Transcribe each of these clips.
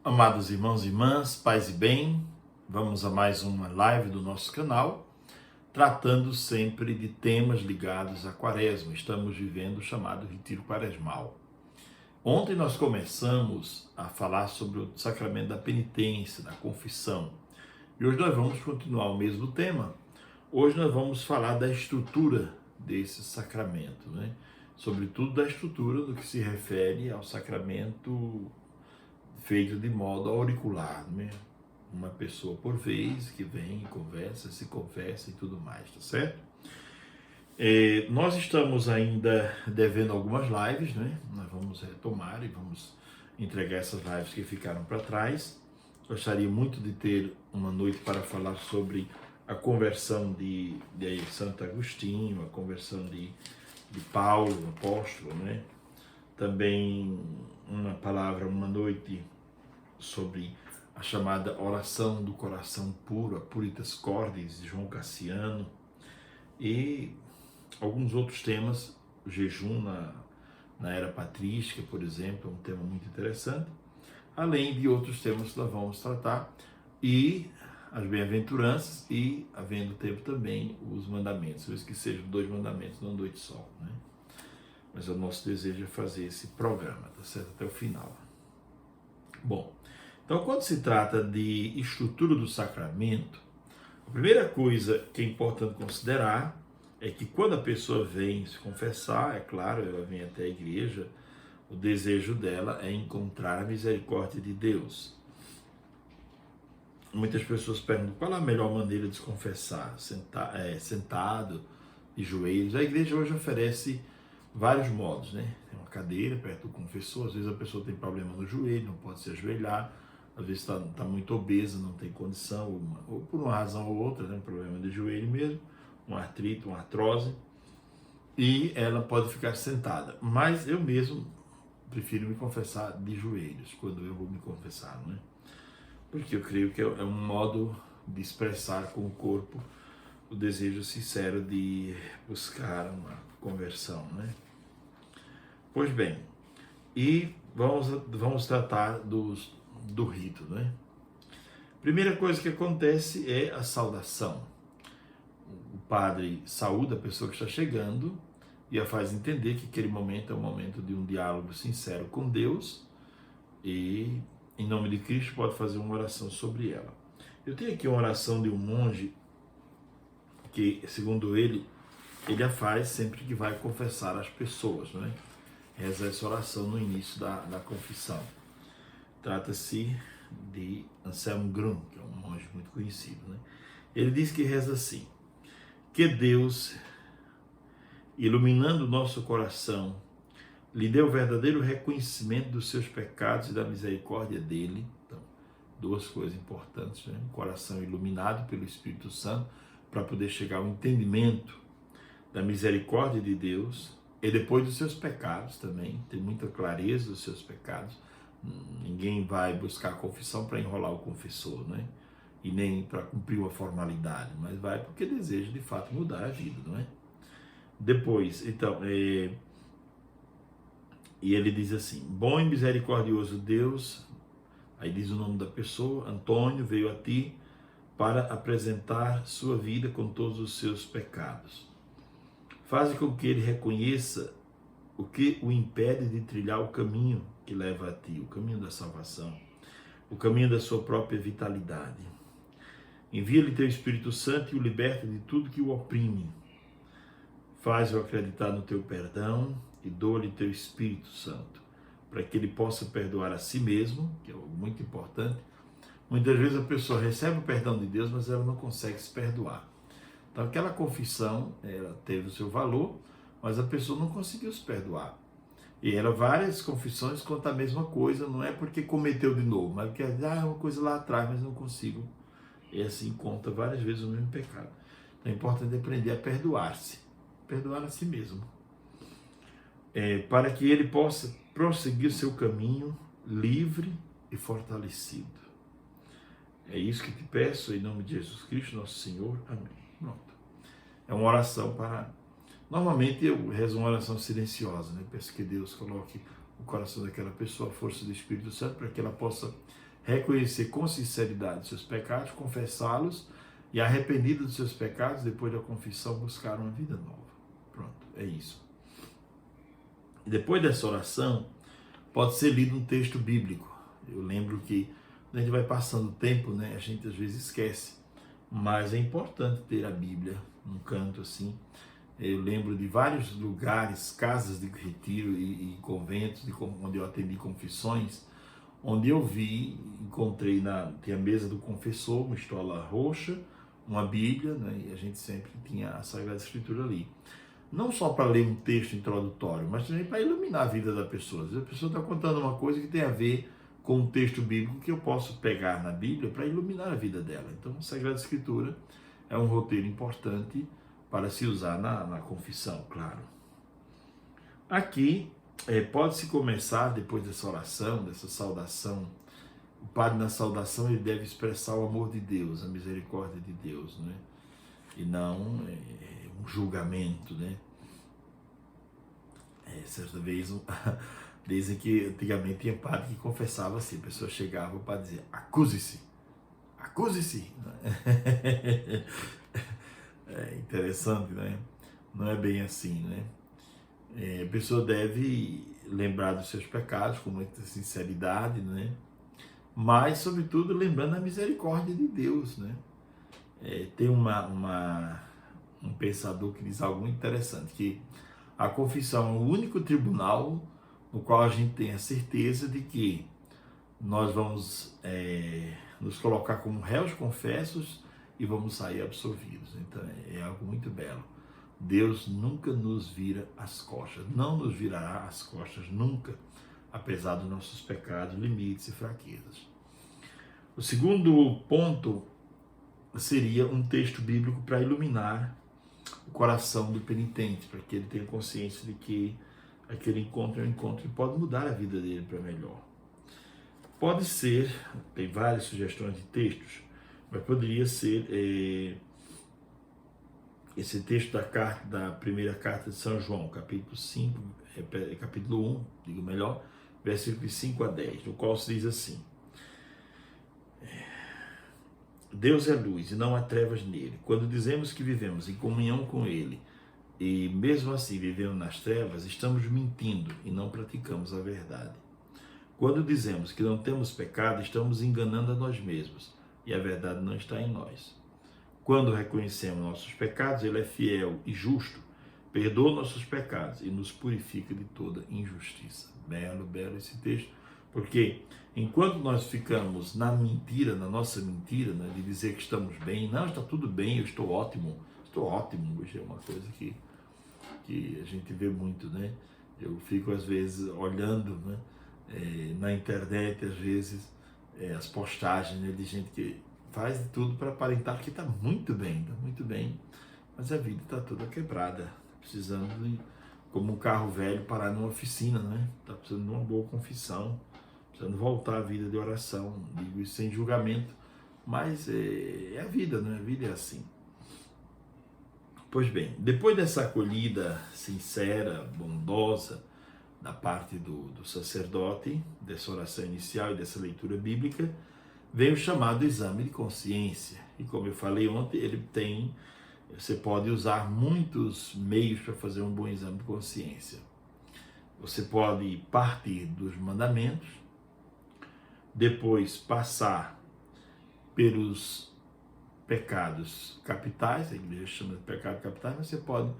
Amados irmãos e irmãs, paz e bem, vamos a mais uma live do nosso canal, tratando sempre de temas ligados à Quaresma. Estamos vivendo o chamado Retiro Quaresmal. Ontem nós começamos a falar sobre o sacramento da penitência, da confissão, e hoje nós vamos continuar o mesmo tema. Hoje nós vamos falar da estrutura desse sacramento, né? Sobretudo da estrutura do que se refere ao sacramento feito de modo auricular, né? Uma pessoa por vez que vem, conversa, se confessa e tudo mais, tá certo? Nós estamos ainda devendo algumas lives, né? Nós vamos retomar e vamos entregar essas lives que ficaram para trás. Gostaria muito de ter uma noite para falar sobre a conversão de Santo Agostinho, a conversão de Paulo, o apóstolo, né? Também uma noite sobre a chamada oração do coração puro, a Puritas Cordis, de João Cassiano, e alguns outros temas, o jejum na era patrística, por exemplo, é um tema muito interessante, além de outros temas que nós vamos tratar, e as bem-aventuranças, e, havendo tempo também, os mandamentos, por isso que sejam 2 mandamentos numa noite só, né? Mas o nosso desejo é fazer esse programa, tá certo? Até o final. Bom, então quando se trata de estrutura do sacramento, a primeira coisa que é importante considerar é que quando a pessoa vem se confessar, é claro, ela vem até a igreja, o desejo dela é encontrar a misericórdia de Deus. Muitas pessoas perguntam qual é a melhor maneira de se confessar, sentado, de joelhos. A igreja hoje oferece vários modos, né? Tem uma cadeira perto do confessor, às vezes a pessoa tem problema no joelho, não pode se ajoelhar, às vezes está muito obesa, não tem condição, ou por uma razão ou outra, né? Um problema de joelho mesmo, uma artrite, uma artrose, e ela pode ficar sentada. Mas eu mesmo prefiro me confessar de joelhos, quando eu vou me confessar, né? Porque eu creio que é um modo de expressar com o corpo o desejo sincero de buscar uma conversão, né? Pois bem, e vamos tratar do rito, né? Primeira coisa que acontece é a saudação. O padre saúda a pessoa que está chegando e a faz entender que aquele momento é um momento de um diálogo sincero com Deus e, em nome de Cristo, pode fazer uma oração sobre ela. Eu tenho aqui uma oração de um monge que, segundo ele a faz sempre que vai confessar as pessoas, né? Reza essa oração no início da confissão. Trata-se de Anselmo Grun, que é um monge muito conhecido, né? Ele diz que reza assim: que Deus, iluminando o nosso coração, lhe dê o verdadeiro reconhecimento dos seus pecados e da misericórdia dele. Então, 2 coisas importantes, né? Um coração iluminado pelo Espírito Santo para poder chegar ao entendimento da misericórdia de Deus e depois dos seus pecados também, ter muita clareza dos seus pecados. Ninguém vai buscar a confissão para enrolar o confessor, né? E nem para cumprir uma formalidade, mas vai porque deseja de fato mudar a vida, não é? Depois, então, e ele diz assim: bom e misericordioso Deus, aí diz o nome da pessoa, Antônio veio a ti para apresentar sua vida com todos os seus pecados. Faze com que ele reconheça o que o impede de trilhar o caminho que leva a ti, o caminho da salvação, o caminho da sua própria vitalidade. Envia-lhe teu Espírito Santo e o liberta de tudo que o oprime. Faz-o acreditar no teu perdão e doa-lhe teu Espírito Santo, para que ele possa perdoar a si mesmo, que é algo muito importante. Muitas vezes a pessoa recebe o perdão de Deus, mas ela não consegue se perdoar. Então aquela confissão, ela teve o seu valor, mas a pessoa não conseguiu se perdoar. E várias confissões contam a mesma coisa, não é porque cometeu de novo, mas porque é uma coisa lá atrás, mas não consigo. E assim conta várias vezes o mesmo pecado. Então é importante aprender a perdoar-se, perdoar a si mesmo, para que ele possa prosseguir seu caminho livre e fortalecido. É isso que te peço, em nome de Jesus Cristo, nosso Senhor. Amém. Pronto. É uma oração para... Normalmente eu rezo uma oração silenciosa, né? Peço que Deus coloque no coração daquela pessoa a força do Espírito Santo para que ela possa reconhecer com sinceridade seus pecados, confessá-los e, arrependido dos seus pecados, depois da confissão, buscar uma vida nova. Pronto, é isso. E depois dessa oração, pode ser lido um texto bíblico. Eu lembro que a gente vai passando o tempo, né, a gente às vezes esquece, mas é importante ter a Bíblia num canto assim. Eu lembro de vários lugares, casas de retiro e conventos, onde eu atendi confissões, onde eu encontrei tem a mesa do confessor, uma estola roxa, uma Bíblia, né, e a gente sempre tinha a Sagrada Escritura ali. Não só para ler um texto introdutório, mas também para iluminar a vida da pessoa. Às vezes a pessoa está contando uma coisa que tem a ver com um texto bíblico que eu posso pegar na Bíblia para iluminar a vida dela. Então, a Sagrada Escritura é um roteiro importante para se usar na confissão, claro. Aqui, pode-se começar, depois dessa oração, dessa saudação. O padre, na saudação, ele deve expressar o amor de Deus, a misericórdia de Deus, né? E não um julgamento, né? Certa vez, dizem que antigamente tinha padre que confessava assim, a pessoa chegava para dizer, acuse-se, acuse-se. É interessante, né? Não é bem assim, né? A pessoa deve lembrar dos seus pecados com muita sinceridade, né? Mas, sobretudo, lembrando a misericórdia de Deus, né? Tem um pensador que diz algo muito interessante, que a confissão é o único tribunal no qual a gente tem a certeza de que nós vamos nos colocar como réus confessos e vamos sair absolvidos. Então é algo muito belo. Deus nunca nos vira as costas, não nos virará as costas nunca, apesar dos nossos pecados, limites e fraquezas. O segundo ponto seria um texto bíblico para iluminar o coração do penitente, para que ele tenha consciência de que aquele encontro é um encontro que pode mudar a vida dele para melhor. Pode ser, tem várias sugestões de textos, mas poderia ser esse texto da primeira carta de São João, capítulo 5, capítulo 1, digo melhor, versículos 5 a 10, no qual se diz assim: Deus é luz e não há trevas nele. Quando dizemos que vivemos em comunhão com ele e mesmo assim vivemos nas trevas, estamos mentindo e não praticamos a verdade. Quando dizemos que não temos pecado, estamos enganando a nós mesmos e a verdade não está em nós. Quando reconhecemos nossos pecados, ele é fiel e justo, perdoa nossos pecados e nos purifica de toda injustiça. Belo, belo esse texto, porque enquanto nós ficamos na mentira, na nossa mentira, né, de dizer que estamos bem, não, está tudo bem, eu estou ótimo, hoje é uma coisa que a gente vê muito, né? Eu fico às vezes olhando, né, na internet, às vezes, as postagens, né, de gente que faz de tudo para aparentar que está muito bem, mas a vida está toda quebrada, precisando de, como um carro velho, parar numa oficina, né? Está precisando de uma boa confissão, precisando voltar à vida de oração, digo isso sem julgamento, mas é a vida, né? A vida é assim. Pois bem, depois dessa acolhida sincera, bondosa, da parte do sacerdote, dessa oração inicial e dessa leitura bíblica, vem o chamado exame de consciência. E como eu falei ontem, você pode usar muitos meios para fazer um bom exame de consciência. Você pode partir dos mandamentos, depois passar pelos pecados capitais, a igreja chama de pecado capitais, mas você pode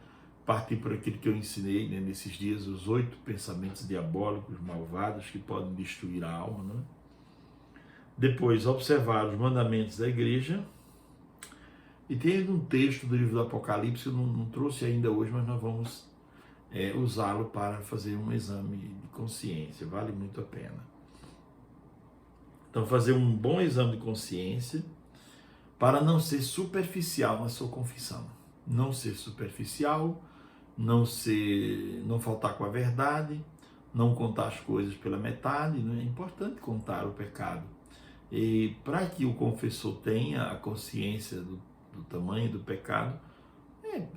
partir por aquilo que eu ensinei, né, nesses dias, os 8 pensamentos diabólicos, malvados, que podem destruir a alma, né? Depois, observar os mandamentos da igreja. E tem um texto do livro do Apocalipse, eu não trouxe ainda hoje, mas nós vamos usá-lo para fazer um exame de consciência, vale muito a pena. Então, fazer um bom exame de consciência para não ser superficial na sua confissão. Não ser superficial, não faltar com a verdade, não contar as coisas pela metade, né? É importante contar o pecado. E para que o confessor tenha a consciência do tamanho do pecado,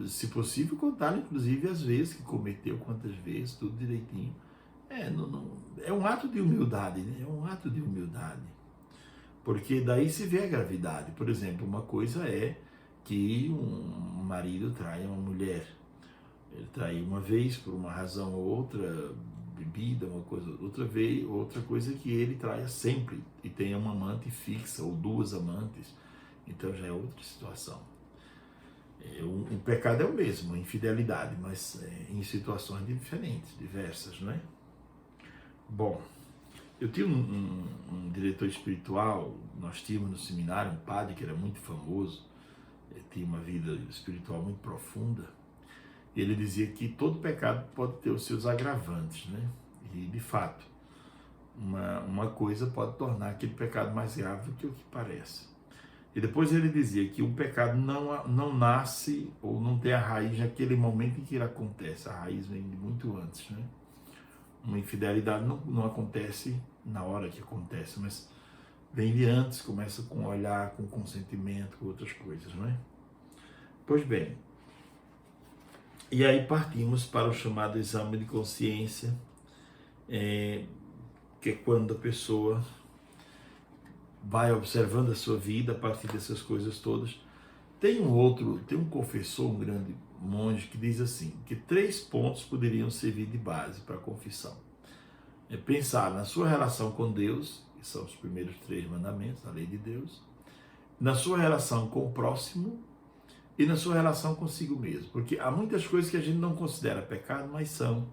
se possível, contar inclusive as vezes que cometeu, quantas vezes, tudo direitinho. É um ato de humildade, né? É um ato de humildade. Porque daí se vê a gravidade. Por exemplo, uma coisa é que um marido trai uma mulher. Ele traiu uma vez por uma razão ou outra, bebida, uma coisa, outra coisa é que ele traia sempre e tenha uma amante fixa ou duas amantes. Então já é outra situação. O pecado é o mesmo, a infidelidade, mas em situações diferentes, diversas, não é? Bom, eu tinha um diretor espiritual, nós tínhamos no seminário um padre que era muito famoso, tinha uma vida espiritual muito profunda, e ele dizia que todo pecado pode ter os seus agravantes, né? E de fato, uma coisa pode tornar aquele pecado mais grave do que o que parece. E depois ele dizia que um pecado não nasce ou não tem a raiz naquele momento em que ele acontece, a raiz vem de muito antes, né? Uma infidelidade não acontece na hora que acontece, mas vem de antes, começa com olhar, com consentimento, com outras coisas, não é? Pois bem, e aí partimos para o chamado exame de consciência, que é quando a pessoa vai observando a sua vida a partir dessas coisas todas. Tem um confessor, um grande monge, que diz assim, que 3 pontos poderiam servir de base para a confissão. É pensar na sua relação com Deus, que são os primeiros 3 mandamentos, a lei de Deus, na sua relação com o próximo e na sua relação consigo mesmo. Porque há muitas coisas que a gente não considera pecado, mas são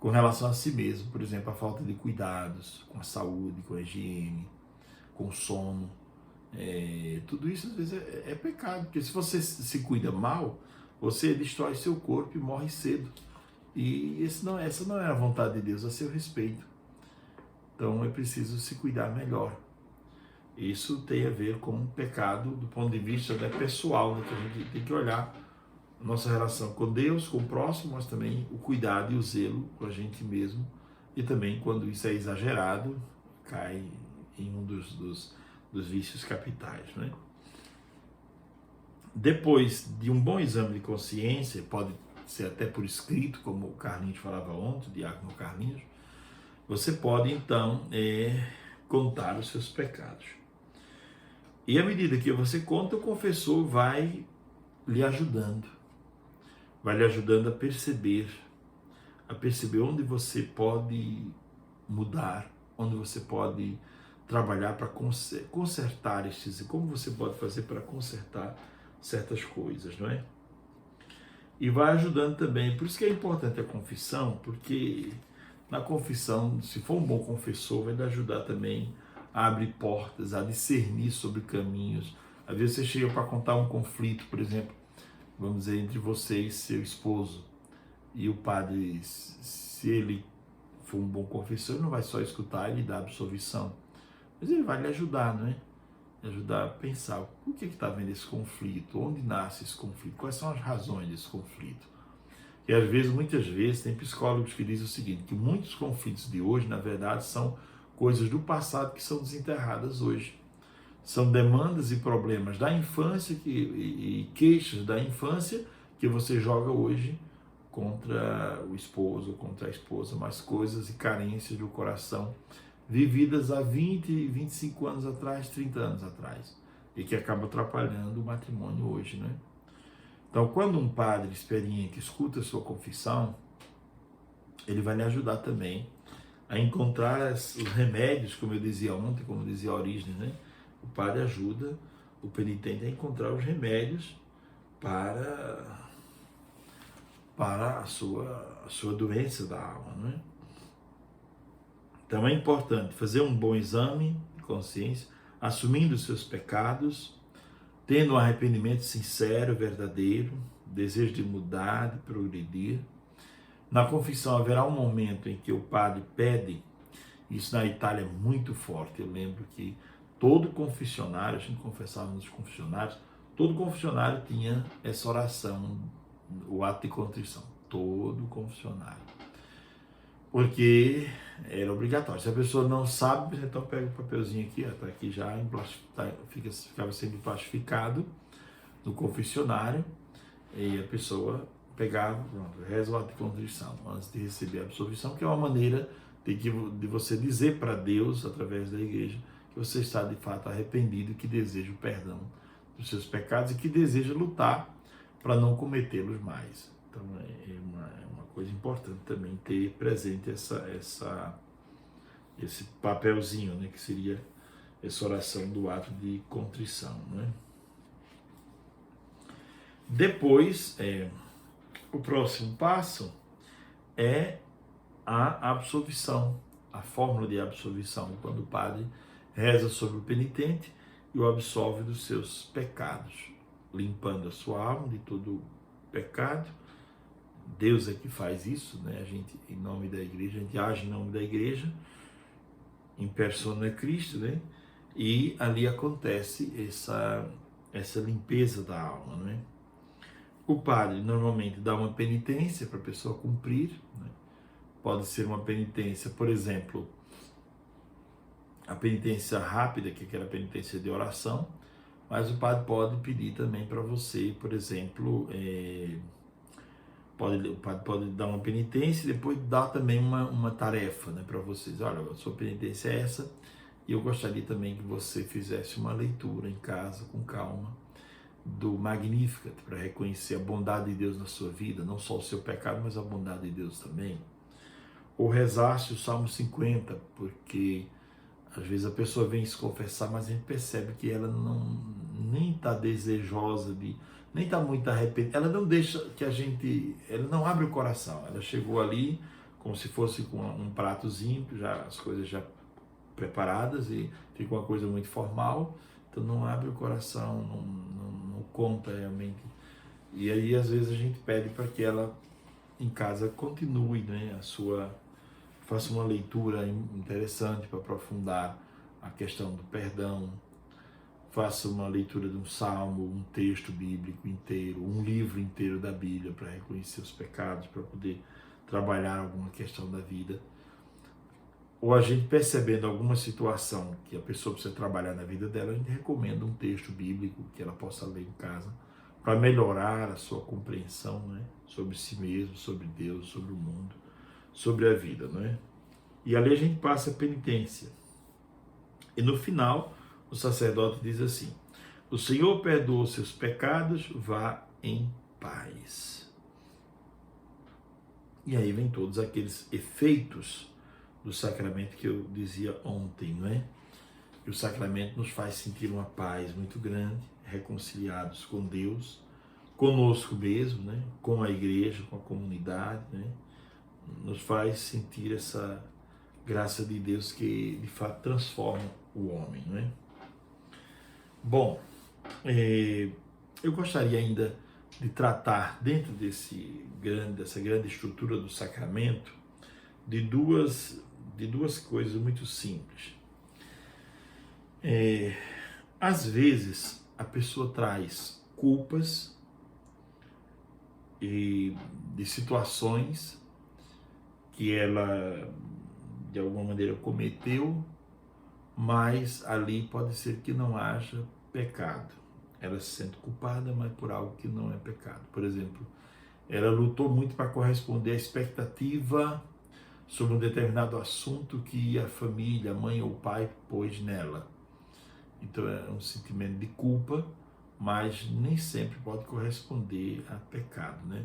com relação a si mesmo. Por exemplo, a falta de cuidados com a saúde, com a higiene, com o sono. Tudo isso às vezes é pecado, porque se você se cuida mal, você destrói seu corpo e morre cedo. E essa não é a vontade de Deus a seu respeito. Então é preciso se cuidar melhor. Isso tem a ver com o pecado do ponto de vista pessoal, né, que a gente tem que olhar a nossa relação com Deus, com o próximo, mas também o cuidado e o zelo com a gente mesmo. E também quando isso é exagerado, cai em um dos vícios capitais, né? Depois de um bom exame de consciência, pode ser até por escrito, como o Carlinhos falava ontem, o diácono Carlinhos, você pode então contar os seus pecados. E à medida que você conta, o confessor vai lhe ajudando a perceber onde você pode mudar, onde você pode trabalhar para consertar estes, e como você pode fazer para consertar certas coisas, não é? E vai ajudando também, por isso que é importante a confissão, porque na confissão, se for um bom confessor, vai lhe ajudar também a abrir portas, a discernir sobre caminhos. Às vezes você chega para contar um conflito, por exemplo, vamos dizer, entre você e seu esposo, e o padre, se ele for um bom confessor, ele não vai só escutar e lhe dar absolvição, mas ele vai lhe ajudar, não é? Ajudar a pensar, por que está havendo esse conflito? Onde nasce esse conflito? Quais são as razões desse conflito? E às vezes, muitas vezes, tem psicólogos que dizem o seguinte, que muitos conflitos de hoje, na verdade, são coisas do passado que são desenterradas hoje. São demandas e problemas da infância e queixas da infância que você joga hoje contra o esposo, contra a esposa, mas coisas e carências do coração vividas há 20, 25 anos atrás, 30 anos atrás, e que acaba atrapalhando o matrimônio hoje, né? Então, quando um padre experiente escuta a sua confissão, ele vai lhe ajudar também a encontrar os remédios, como eu dizia ontem, como dizia Orígenes, né? O padre ajuda o penitente a encontrar os remédios para a sua doença da alma, né? Então é importante fazer um bom exame de consciência, assumindo os seus pecados, tendo um arrependimento sincero, verdadeiro, desejo de mudar, de progredir. Na confissão haverá um momento em que o padre pede, isso na Itália é muito forte, eu lembro que todo confessionário, a gente confessava nos confessionários, todo confessionário tinha essa oração, o ato de contrição, todo confessionário. Porque era obrigatório. Se a pessoa não sabe, então pega o papelzinho aqui, está aqui já, ficava sendo plastificado no confessionário, e a pessoa pegava, pronto, reza o ato de contrição, antes de receber a absolvição, que é uma maneira de você dizer para Deus, através da igreja, que você está de fato arrependido, que deseja o perdão dos seus pecados e que deseja lutar para não cometê-los mais. Então é uma coisa importante também ter presente esse papelzinho, né, que seria essa oração do ato de contrição, né? Depois, o próximo passo é a absolvição, a fórmula de absolvição, quando o padre reza sobre o penitente e o absolve dos seus pecados, limpando a sua alma de todo pecado. Deus é que faz isso, né? A gente, em nome da igreja, a gente age em nome da igreja, em persona Cristo, né? E ali acontece essa limpeza da alma, né? O padre normalmente dá uma penitência para a pessoa cumprir, né? Pode ser uma penitência, por exemplo, a penitência rápida, que é aquela penitência de oração, mas o padre pode pedir também para você, por exemplo, o padre pode dar uma penitência e depois dar também uma tarefa, né, para vocês. Olha, a sua penitência é essa, e eu gostaria também que você fizesse uma leitura em casa, com calma, do Magnificat, para reconhecer a bondade de Deus na sua vida, não só o seu pecado, mas a bondade de Deus também. Ou rezasse o Salmo 50, porque às vezes a pessoa vem se confessar, mas a gente percebe que ela nem está desejosa nem está muito arrependida, ela não deixa que ela não abre o coração, ela chegou ali como se fosse com um pratozinho, já as coisas já preparadas e fica uma coisa muito formal, então não abre o coração, não conta realmente. E aí às vezes a gente pede para que ela em casa continue, né, faça uma leitura interessante para aprofundar a questão do perdão, faça uma leitura de um salmo, um texto bíblico inteiro, um livro inteiro da Bíblia para reconhecer os pecados, para poder trabalhar alguma questão da vida. Ou a gente percebendo alguma situação que a pessoa precisa trabalhar na vida dela, a gente recomenda um texto bíblico que ela possa ler em casa para melhorar a sua compreensão, né, sobre si mesmo, sobre Deus, sobre o mundo, sobre a vida, não é? E ali a gente passa a penitência. E no final, o sacerdote diz assim: o Senhor perdoou seus pecados, vá em paz. E aí vem todos aqueles efeitos do sacramento que eu dizia ontem, não é? E o sacramento nos faz sentir uma paz muito grande, reconciliados com Deus, conosco mesmo, né? Com a igreja, com a comunidade, né? Nos faz sentir essa graça de Deus que de fato transforma o homem, não é? Bom, eu gostaria ainda de tratar dentro dessa grande estrutura do sacramento de duas coisas muito simples. Às vezes a pessoa traz culpas de situações que ela de alguma maneira cometeu, mas ali pode ser que não haja pecado. Ela se sente culpada, mas por algo que não é pecado. Por exemplo, ela lutou muito para corresponder à expectativa sobre um determinado assunto que a família, a mãe ou o pai pôs nela. Então é um sentimento de culpa, mas nem sempre pode corresponder a pecado, né?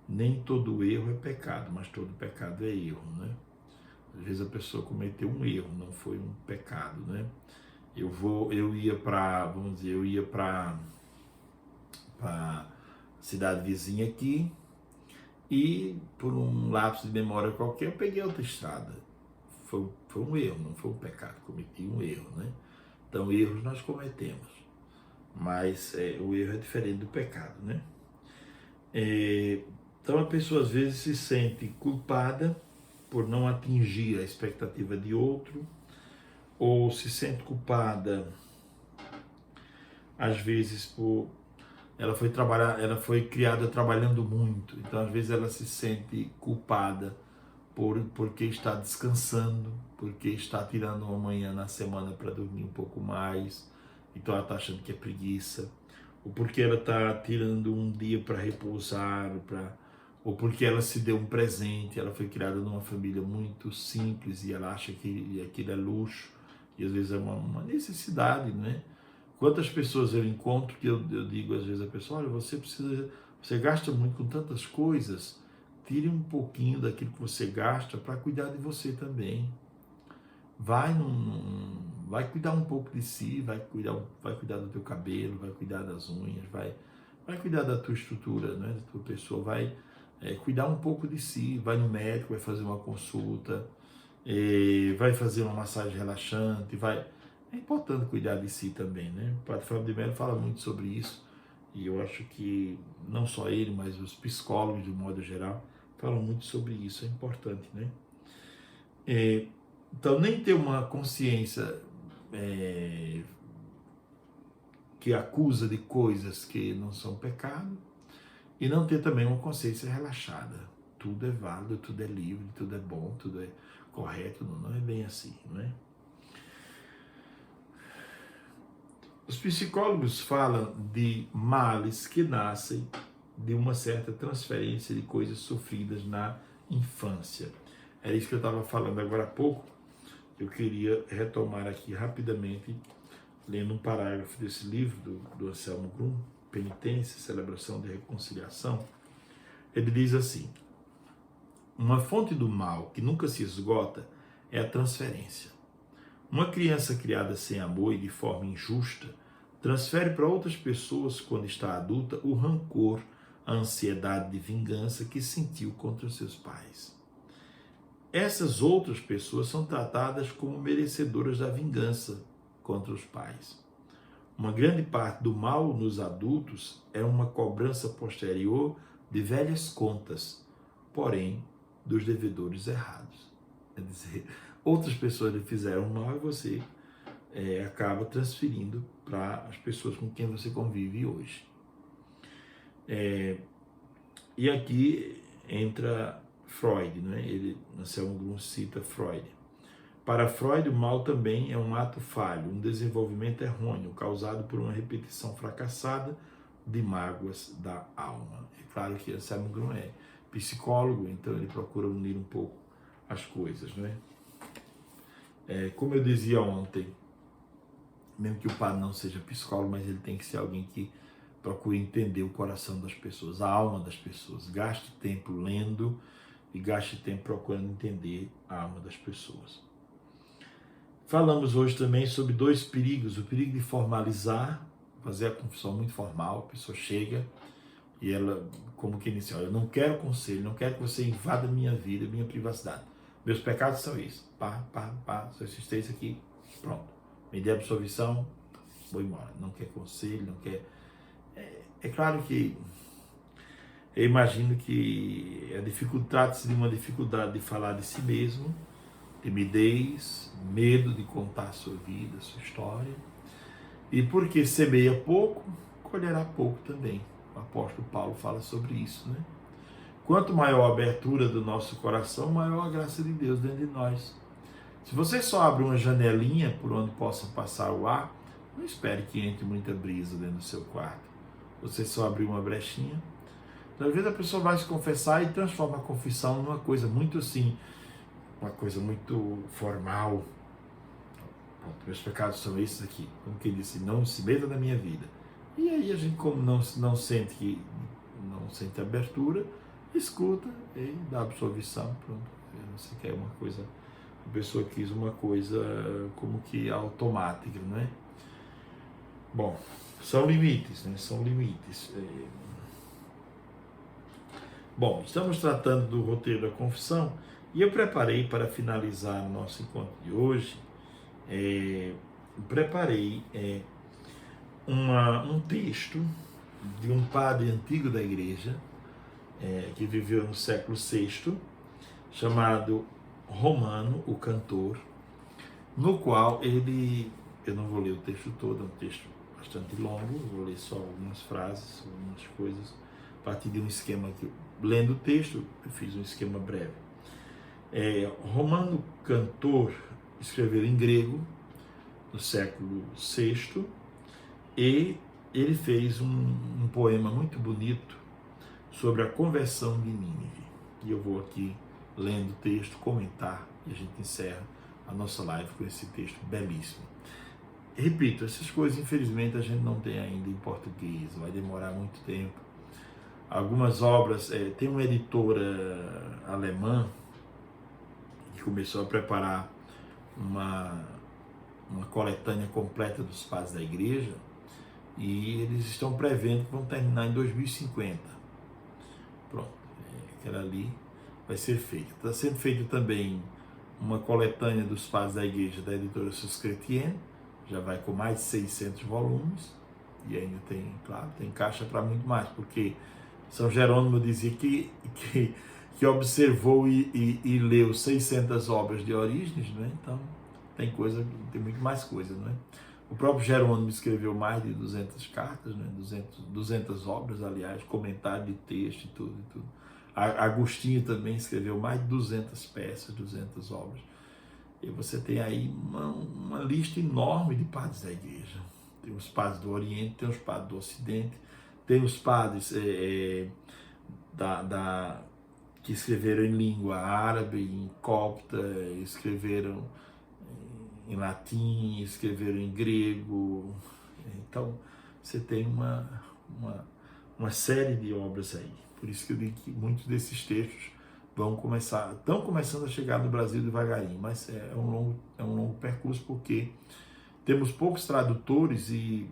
Nem todo erro é pecado, mas todo pecado é erro, né? Às vezes a pessoa cometeu um erro, não foi um pecado, né? Eu ia para a cidade vizinha aqui e por um lapso de memória qualquer eu peguei outra estrada. Foi um erro, não foi um pecado, cometi um erro, né? Então erros nós cometemos, mas o erro é diferente do pecado, né? Então a pessoa às vezes se sente culpada por não atingir a expectativa de outro, ou se sente culpada às vezes por ela foi criada trabalhando muito, então às vezes ela se sente culpada porque está descansando, porque está tirando uma manhã na semana para dormir um pouco mais, então ela está achando que é preguiça, ou porque ela está tirando um dia para repousar, ou porque ela se deu um presente, ela foi criada numa família muito simples e ela acha que aquilo é luxo, e às vezes é uma necessidade, né? Quantas pessoas eu encontro que eu digo às vezes a pessoa, olha, você gasta muito com tantas coisas, tire um pouquinho daquilo que você gasta para cuidar de você também. Vai cuidar um pouco de si, vai cuidar do teu cabelo, vai cuidar das unhas, vai cuidar da tua estrutura, né, da tua pessoa, vai cuidar um pouco de si, vai no médico, vai fazer uma consulta, vai fazer uma massagem relaxante, é importante cuidar de si também, né? O Padre Fábio de Mello fala muito sobre isso, e eu acho que não só ele, mas os psicólogos de um modo geral falam muito sobre isso, é importante, né? Então, nem ter uma consciência que acusa de coisas que não são pecado, e não ter também uma consciência relaxada. Tudo é válido, tudo é livre, tudo é bom, tudo é correto, não é bem assim, não é? Os psicólogos falam de males que nascem de uma certa transferência de coisas sofridas na infância. Era isso que eu estava falando agora há pouco. Eu queria retomar aqui rapidamente, lendo um parágrafo desse livro do Anselmo Grum, Penitência, Celebração de Reconciliação. Ele diz assim: uma fonte do mal que nunca se esgota é a transferência. Uma criança criada sem amor e de forma injusta transfere para outras pessoas, quando está adulta, o rancor, a ansiedade de vingança que sentiu contra seus pais. Essas outras pessoas são tratadas como merecedoras da vingança contra os pais. Uma grande parte do mal nos adultos é uma cobrança posterior de velhas contas, porém dos devedores errados. Quer dizer, outras pessoas lhe fizeram mal e você acaba transferindo para as pessoas com quem você convive hoje. E aqui entra Freud, né? Anselmo Grum cita Freud. Para Freud, o mal também é um ato falho, um desenvolvimento errôneo, causado por uma repetição fracassada de mágoas da alma. É claro que Anselmo Grum é psicólogo, então ele procura unir um pouco as coisas, né? Como eu dizia ontem, mesmo que o padre não seja psicólogo, mas ele tem que ser alguém que procure entender o coração das pessoas, a alma das pessoas. Gaste tempo lendo e gaste tempo procurando entender a alma das pessoas. Falamos hoje também sobre dois perigos: o perigo de formalizar, fazer a confissão muito formal, a pessoa chega e ela, como que inicia, eu não quero conselho, não quero que você invada minha vida, minha privacidade. Meus pecados são esses, sua existência aqui, pronto. Me dê absolvição, vou embora. Não quer conselho, não quer... É claro que eu imagino que trata-se de uma dificuldade de falar de si mesmo, timidez, medo de contar a sua vida, a sua história. E porque semeia pouco, colherá pouco também. O apóstolo Paulo fala sobre isso, né? Quanto maior a abertura do nosso coração, maior a graça de Deus dentro de nós. Se você só abre uma janelinha por onde possa passar o ar, não espere que entre muita brisa dentro do seu quarto. Você só abre uma brechinha. Então, às vezes a pessoa vai se confessar e transforma a confissão numa coisa muito assim, uma coisa muito formal. Meus pecados são esses aqui. Como quem disse, não se meta na minha vida. E aí a gente, como não sente abertura, escuta e dá absolvição. Pronto. Você quer uma coisa, a pessoa quis uma coisa como que automática, não é? Bom, são limites, né? São limites. Bom, estamos tratando do roteiro da confissão e eu preparei para finalizar o nosso encontro de hoje, um texto de um padre antigo da igreja, que viveu no século VI, chamado Romano, o Cantor, no qual eu não vou ler o texto todo, é um texto bastante longo, vou ler só algumas frases, algumas coisas, a partir de um esquema que, lendo o texto, eu fiz um esquema breve. Romano Cantor escreveu em grego, no século VI, e ele fez um poema muito bonito sobre a conversão de Nínive. E eu vou aqui, lendo o texto, comentar, e a gente encerra a nossa live com esse texto belíssimo. Repito, essas coisas infelizmente a gente não tem ainda em português, vai demorar muito tempo. Algumas obras, tem uma editora alemã que começou a preparar uma coletânea completa dos padres da igreja, e eles estão prevendo que vão terminar em 2050. Pronto, aquela ali vai ser feita. Está sendo feita também uma coletânea dos padres da igreja da editora Suscretien, já vai com mais de 600 volumes, e ainda tem, claro, tem caixa para muito mais, porque São Jerônimo dizia que observou e leu 600 obras de Orígenes, né? Então tem muito mais coisa, né? O próprio Jerônimo escreveu mais de 200 cartas, né? 200 obras, aliás, comentário de texto e tudo. Agostinho também escreveu mais de 200 peças, 200 obras. E você tem aí uma lista enorme de padres da igreja. Tem os padres do Oriente, tem os padres do Ocidente, tem os padres que escreveram em língua árabe, em copta, escreveram em latim, escreveram em grego. Então, você tem uma série de obras aí. Por isso que eu digo que muitos desses textos estão começando a chegar no Brasil devagarinho, mas é um longo percurso, porque temos poucos tradutores e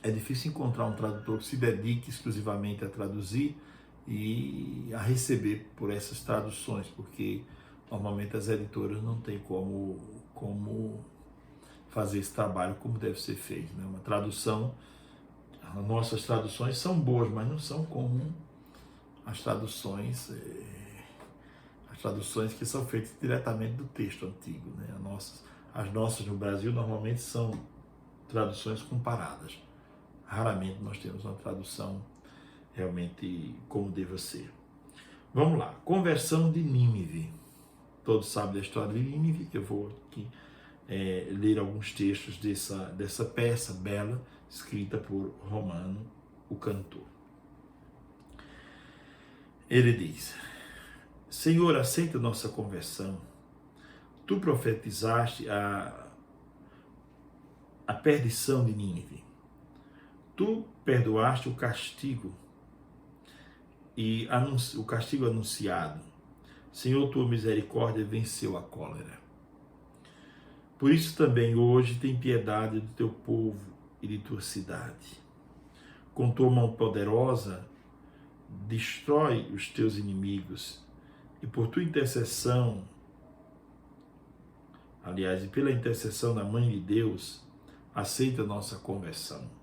é difícil encontrar um tradutor que se dedique exclusivamente a traduzir e a receber por essas traduções, porque normalmente as editoras não têm como fazer esse trabalho como deve ser feito, né? Uma tradução, as nossas traduções são boas, mas não são como as traduções que são feitas diretamente do texto antigo, né? As nossas no Brasil normalmente são traduções comparadas. Raramente nós temos uma tradução realmente como deve ser. Vamos lá, conversão de Nínive. Todos sabem da história de Nínive, que eu vou aqui ler alguns textos dessa peça bela, escrita por Romano, o cantor. Ele diz: Senhor, aceita nossa conversão. Tu profetizaste a perdição de Nínive. Tu perdoaste o castigo o castigo anunciado. Senhor, tua misericórdia venceu a cólera. Por isso também hoje tem piedade do teu povo e de tua cidade. Com tua mão poderosa, destrói os teus inimigos, e por tua intercessão, aliás, e pela intercessão da Mãe de Deus, aceita a nossa conversão.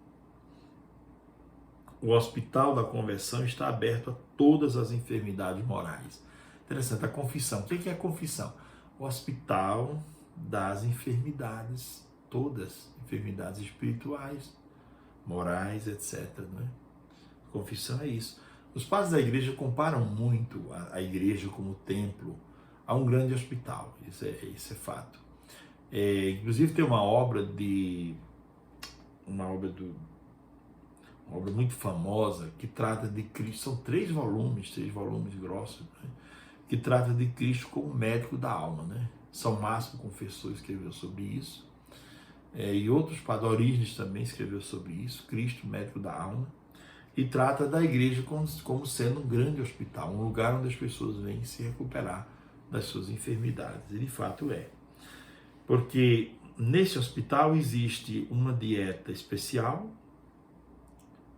O hospital da conversão está aberto a todas as enfermidades morais. Interessante, a confissão. O que é a confissão? O hospital das enfermidades, todas, enfermidades espirituais, morais, etc. Né? Confissão é isso. Os padres da igreja comparam muito a igreja como templo a um grande hospital, isso é fato. Inclusive tem uma obra muito famosa que trata de Cristo, são 3 volumes grossos, né? Que trata de Cristo como médico da alma, né? São Márcio Confessor escreveu sobre isso, e outros padres, Orígenes também escreveu sobre isso, Cristo, médico da alma, e trata da igreja como sendo um grande hospital, um lugar onde as pessoas vêm se recuperar das suas enfermidades, e de fato é. Porque nesse hospital existe uma dieta especial,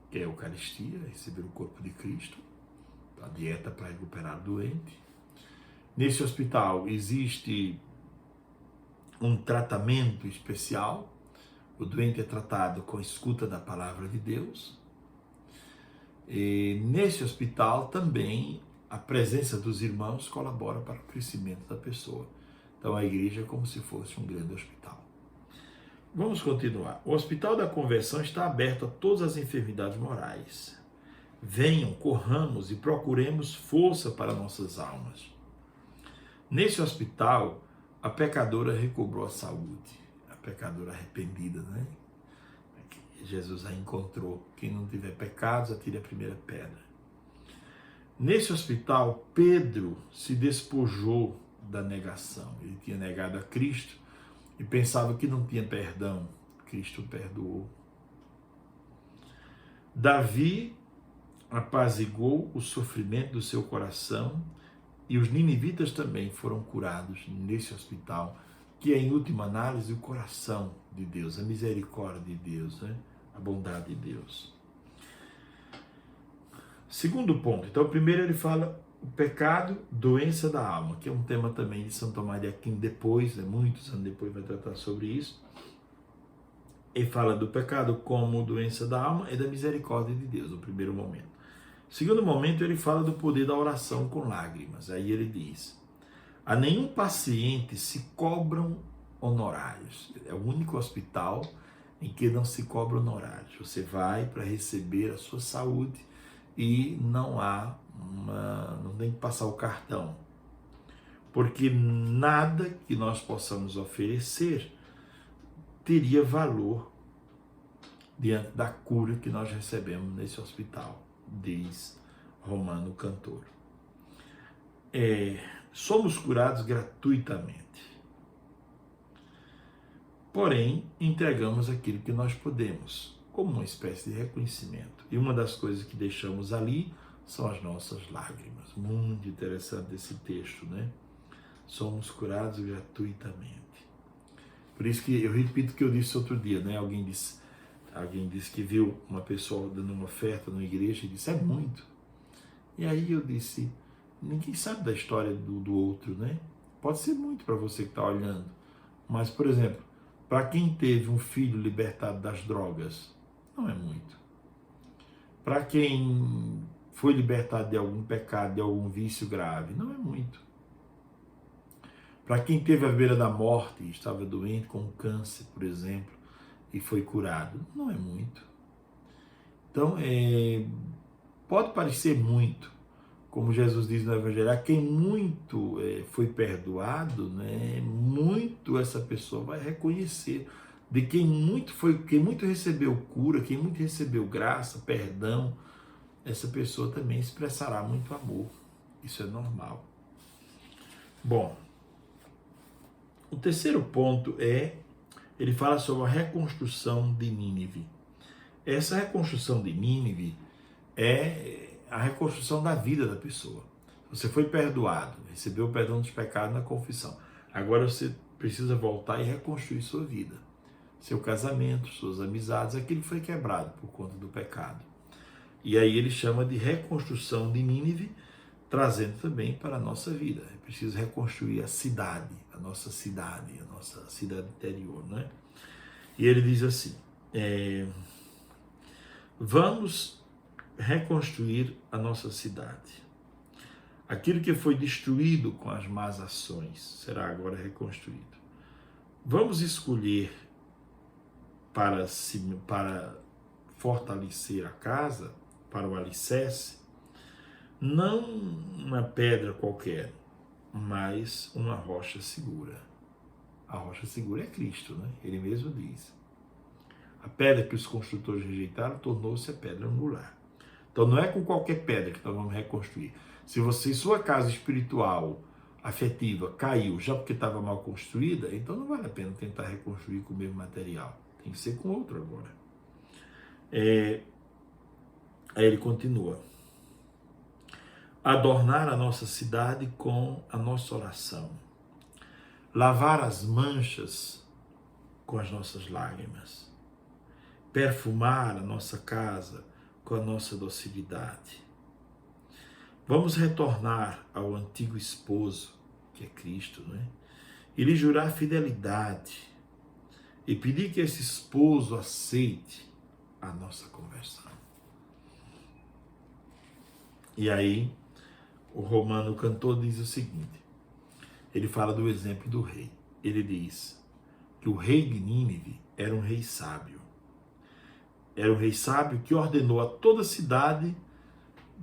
que é a Eucaristia, receber o corpo de Cristo, a dieta para recuperar o doente. Nesse hospital existe um tratamento especial, o doente é tratado com a escuta da palavra de Deus. E nesse hospital também a presença dos irmãos colabora para o crescimento da pessoa. Então a igreja é como se fosse um grande hospital. Vamos continuar. O Hospital da Conversão está aberto a todas as enfermidades morais. Venham, corramos e procuremos força para nossas almas. Nesse hospital, a pecadora recobrou a saúde. A pecadora arrependida, né? Jesus a encontrou. Quem não tiver pecados, atire a primeira pedra. Nesse hospital, Pedro se despojou da negação. Ele tinha negado a Cristo e pensava que não tinha perdão. Cristo perdoou. Davi apaziguou o sofrimento do seu coração e os ninivitas também foram curados nesse hospital, que é, em última análise, o coração de Deus, a misericórdia de Deus, né? A bondade de Deus. Segundo ponto, então, primeiro ele fala o pecado, doença da alma, que é um tema também de São Tomás de Aquino depois, muitos anos depois vai tratar sobre isso. Ele fala do pecado como doença da alma e da misericórdia de Deus, no primeiro momento. No segundo momento, ele fala do poder da oração com lágrimas. Aí ele diz: a nenhum paciente se cobram honorários. É o único hospital em que não se cobra honorários. Você vai para receber a sua saúde e não tem que passar o cartão. Porque nada que nós possamos oferecer teria valor diante da cura que nós recebemos nesse hospital, diz Romano Cantor. Somos curados gratuitamente. Porém, entregamos aquilo que nós podemos, como uma espécie de reconhecimento. E uma das coisas que deixamos ali são as nossas lágrimas. Muito interessante esse texto, né? Somos curados gratuitamente. Por isso que eu repito o que eu disse outro dia, né? Alguém disse que viu uma pessoa dando uma oferta numa igreja e disse: é muito. E aí eu disse: ninguém sabe da história do outro, né? Pode ser muito para você que está olhando. Mas, por exemplo, para quem teve um filho libertado das drogas, não é muito. Para quem foi libertado de algum pecado, de algum vício grave, não é muito. Para quem teve à beira da morte, estava doente com câncer, por exemplo, e foi curado, não é muito. Então, pode parecer muito, como Jesus diz no Evangelho, a quem muito foi perdoado, né, muito essa pessoa vai reconhecer. De quem muito recebeu cura, quem muito recebeu graça, perdão, essa pessoa também expressará muito amor. Isso é normal. Bom, o terceiro ponto ele fala sobre a reconstrução de Nínive. Essa reconstrução de Nínive é a reconstrução da vida da pessoa. Você foi perdoado, recebeu o perdão dos pecados na confissão. Agora você precisa voltar e reconstruir sua vida. Seu casamento, suas amizades, aquilo foi quebrado por conta do pecado. E aí ele chama de reconstrução de Nínive, trazendo também para a nossa vida. É preciso reconstruir a nossa cidade interior, né? E ele diz assim, vamos reconstruir a nossa cidade. Aquilo que foi destruído com as más ações será agora reconstruído. Vamos escolher para fortalecer a casa, para o alicerce, não uma pedra qualquer, mas uma rocha segura. A rocha segura é Cristo, né? Ele mesmo diz. A pedra que os construtores rejeitaram tornou-se a pedra angular. Então não é com qualquer pedra que nós vamos reconstruir. Se sua casa espiritual, afetiva, caiu já porque estava mal construída, então não vale a pena tentar reconstruir com o mesmo material. Tem que ser com outro agora. Aí ele continua. Adornar a nossa cidade com a nossa oração. Lavar as manchas com as nossas lágrimas. Perfumar a nossa casa com a nossa docilidade. Vamos retornar ao antigo esposo, que é Cristo, né? E lhe jurar fidelidade e pedir que esse esposo aceite a nossa conversão. E aí, o Romano Cantor diz o seguinte, ele fala do exemplo do rei. Ele diz que o rei de Nínive era um rei sábio. Era um rei sábio que ordenou a toda a cidade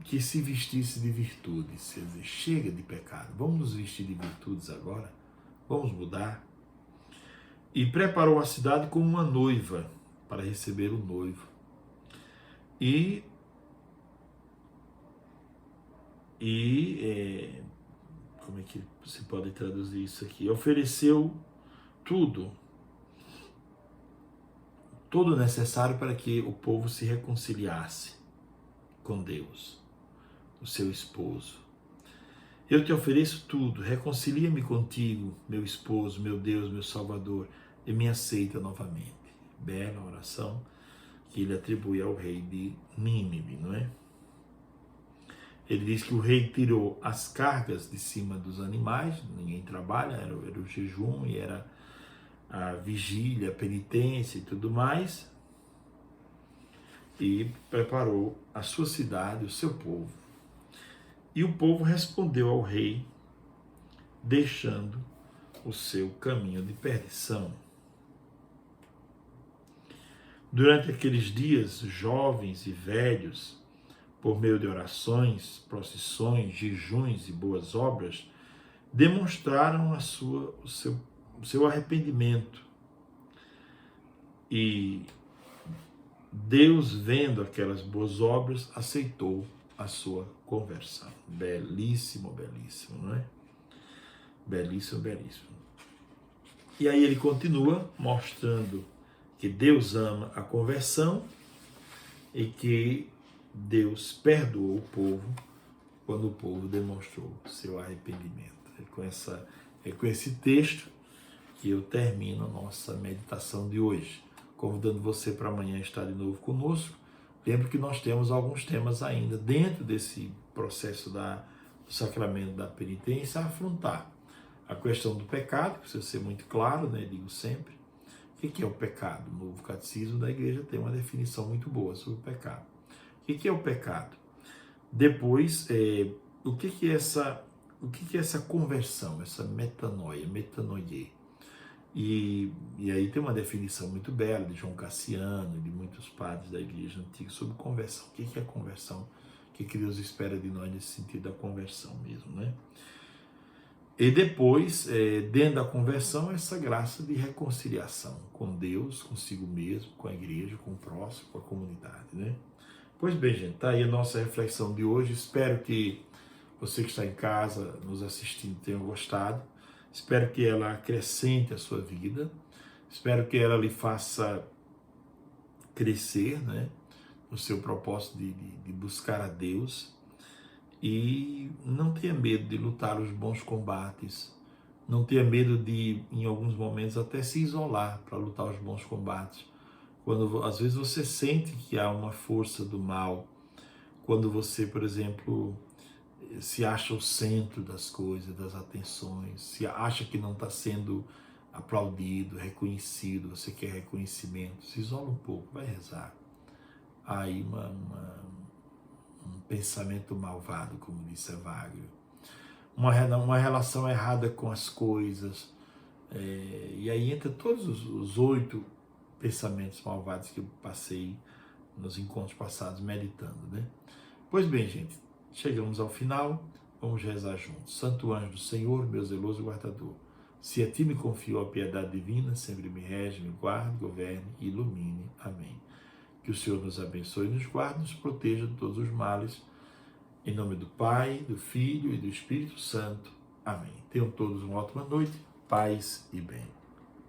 que se vestisse de virtudes. Quer dizer, chega de pecado, vamos nos vestir de virtudes agora, vamos mudar. E preparou a cidade como uma noiva para receber o noivo. como é que se pode traduzir isso aqui? Ofereceu tudo, todo o necessário para que o povo se reconciliasse com Deus, o seu esposo. Eu te ofereço tudo, reconcilia-me contigo, meu esposo, meu Deus, meu Salvador, e me aceita novamente. Bela oração que ele atribui ao rei de Nínive, não é? Ele diz que o rei tirou as cargas de cima dos animais, ninguém trabalha, era o jejum e era a vigília, a penitência e tudo mais, e preparou a sua cidade, o seu povo. E o povo respondeu ao rei, deixando o seu caminho de perdição. Durante aqueles dias, jovens e velhos, por meio de orações, procissões, jejuns e boas obras, demonstraram o seu arrependimento. E Deus, vendo aquelas boas obras, aceitou a sua conversão. Belíssimo, belíssimo, não é? Belíssimo, belíssimo. E aí ele continua mostrando que Deus ama a conversão e que Deus perdoou o povo quando o povo demonstrou seu arrependimento. É com esse texto que eu termino a nossa meditação de hoje, convidando você para amanhã estar de novo conosco. Lembro que nós temos alguns temas ainda dentro desse processo do sacramento da penitência a afrontar. A questão do pecado, precisa ser muito claro, né? Digo sempre. O que é o pecado? O Novo Catecismo da Igreja tem uma definição muito boa sobre o pecado. O que é o pecado? Depois, o que é essa conversão, essa metanoia, metanoie? E aí tem uma definição muito bela de João Cassiano e de muitos padres da Igreja Antiga sobre conversão. O que é conversão? O que Deus espera de nós nesse sentido da conversão mesmo, né? E depois, dentro da conversão, essa graça de reconciliação com Deus, consigo mesmo, com a igreja, com o próximo, com a comunidade, né? Pois bem, gente, tá aí a nossa reflexão de hoje. Espero que você que está em casa nos assistindo tenha gostado. Espero que ela acrescente a sua vida. Espero que ela lhe faça crescer, né, no seu propósito de buscar a Deus. E não tenha medo de lutar os bons combates. Não tenha medo de, em alguns momentos, até se isolar para lutar os bons combates. Quando às vezes você sente que há uma força do mal, quando você, por exemplo, se acha o centro das coisas, das atenções, se acha que não está sendo aplaudido, reconhecido, você quer reconhecimento, se isola um pouco, vai rezar. Aí um pensamento malvado, como disse Evagrio, uma relação errada com as coisas, e aí entra todos os 8 pensamentos malvados que eu passei nos encontros passados meditando, né? Pois bem, gente, chegamos ao final, vamos rezar juntos. Santo anjo do Senhor, meu zeloso guardador, se a ti me confio a piedade divina, sempre me rege, me guarde, governe e ilumine. Amém. Que o Senhor nos abençoe, nos guarde, nos proteja de todos os males. Em nome do Pai, do Filho e do Espírito Santo. Amém. Tenham todos uma ótima noite, paz e bem.